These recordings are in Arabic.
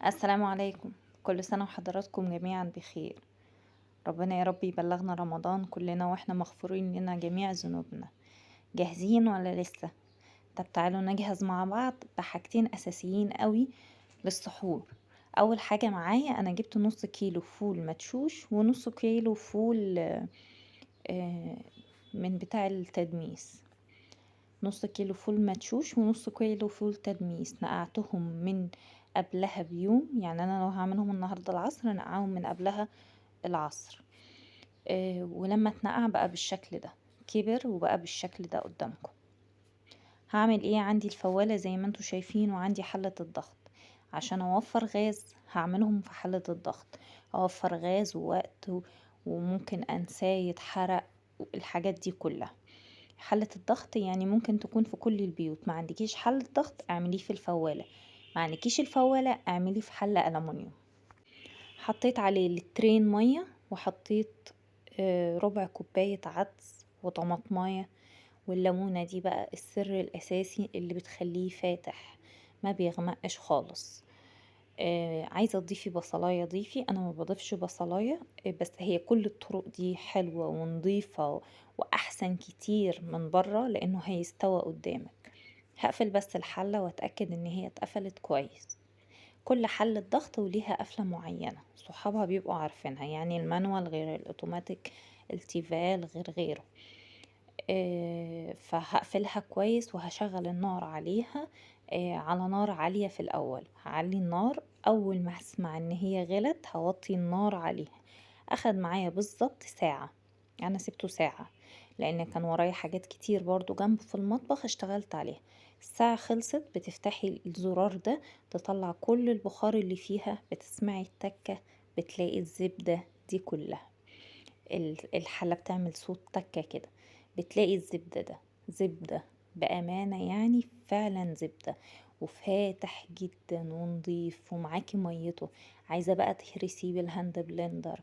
السلام عليكم. كل سنة وحضراتكم جميعا بخير. ربنا يا رب يبلغنا رمضان كلنا واحنا مغفورين لنا جميع ذنوبنا. جاهزين ولا لسه؟ طب تعالوا نجهز مع بعض بحاجتين اساسيين قوي للسحور. اول حاجة معايا انا جبت نص كيلو فول مدشوش ونص كيلو فول آه، من بتاع التدميس. نص كيلو فول مدشوش ونص كيلو فول تدميس نقعتهم من قبلها بيوم، يعني انا لو هعملهم النهارده العصر نقعهم من قبلها العصر. ولما اتنقع بقى بالشكل ده، كبر وبقى بالشكل ده قدامكم. هعمل ايه؟ عندي الفوالة زي ما انتوا شايفين وعندي حلة الضغط. عشان اوفر غاز هعملهم في حلة الضغط، اوفر غاز ووقت وممكن انساه يتحرق، الحاجات دي كلها. حلة الضغط يعني ممكن تكون في كل البيوت، ما عندكيش حلة ضغط اعمليه في الفوالة، ما عندكيش الفوالة اعمليه في حلة ألمونيوم. حطيت عليه لترين مية وحطيت ربع كوباية عدس وطماطماية. والليمونة دي بقى السر الأساسي اللي بتخليه فاتح، ما بيغمقش خالص. عايزة تضيفي بصلاية ضيفي، انا ما بضيفش بصلاية. بس هي كل الطرق دي حلوة ونضيفة واحسن كتير من بره لانه هيستوى قدامك. هقفل بس الحلة واتأكد ان هي اتقفلت كويس. كل حلة ضغط وليها قفلة معينة صحابها بيبقوا عارفينها، يعني المانوال غير الاوتوماتيك، التيفال غير غيره. فهقفلها كويس وهشغل النار عليها. على نار عالية في الأول، هعلي النار. أول ما هسمع ان هي غلت هوطي النار عليها. أخد معايا بالظبط ساعة، أنا سبته ساعة لأن كان ورايا حاجات كتير برضو جنب في المطبخ اشتغلت عليها. الساعة خلصت، بتفتحي الزرار ده تطلع كل البخار اللي فيها، بتسمعي التكة، بتلاقي الزبدة دي كلها. الحلة بتعمل صوت تكة كده، بتلاقي الزبدة ده زبدة بأمانة، يعني فعلا زبدة وفاتح جدا ونضيف ومعاكي ميته. عايزة بقى تهرسيه بالهاند بلندر،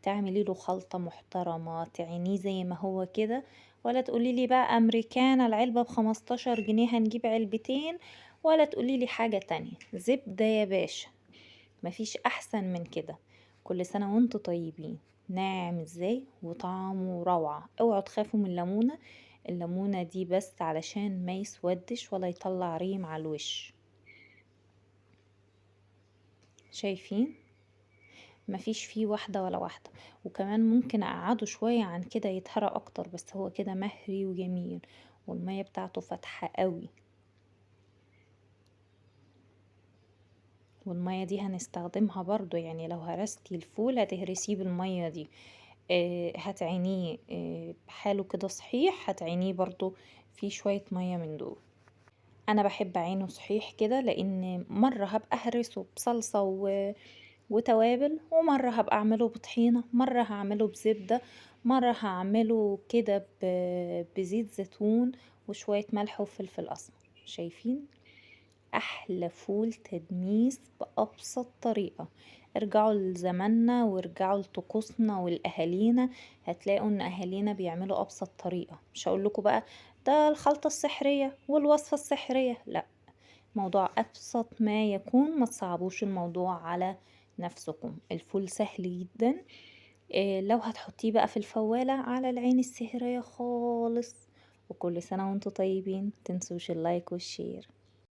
تعملي له خلطة محترمة، تعينيه زي ما هو كده. ولا تقولي لي بقى امريكانا العلبة ب15 جنيه هنجيب علبتين، ولا تقولي لي حاجة تانية. زبدة يا باشا، مفيش احسن من كده. كل سنة وانتوا طيبين. ناعم ازاي وطعمه روعة. اوعوا تخافوا من الليمونة، الليمونة دي بس علشان ما يسودش ولا يطلع ريم على الوش. شايفين؟ مفيش فيه واحدة ولا واحدة. وكمان ممكن اقعده شوية عن كده يتهرى اكتر، بس هو كده مهري وجميل والمية بتاعته فاتحة قوي. والمية دي هنستخدمها برضو، يعني لو هرستي الفول هتهرسيه بالمية دي. هتعينيه بحاله كده صحيح، هتعينيه برضو في شوية مية من دول. انا بحب عينه صحيح كده لان مرة هبقى هرسه بصلصة وتوابل، ومرة هبقى اعمله بطحينة، مرة هعمله بزبدة، مرة هعمله كده بزيت زيتون وشوية ملح وفلفل اسمر. شايفين؟ احلى فول تدميس بابسط طريقة. ارجعوا لزماننا وارجعوا لطقوسنا والاهالينا، هتلاقوا ان اهالينا بيعملوا ابسط طريقة. مش هقول لكم بقى ده الخلطة السحرية والوصفة السحرية، لا. موضوع ابسط ما يكون، ما تصعبوش الموضوع على نفسكم. الفول سهل جدا. إيه لو هتحطيه بقى في الفوالة على العين السحرية خالص. وكل سنة وانتم طيبين، متنسوش اللايك والشير.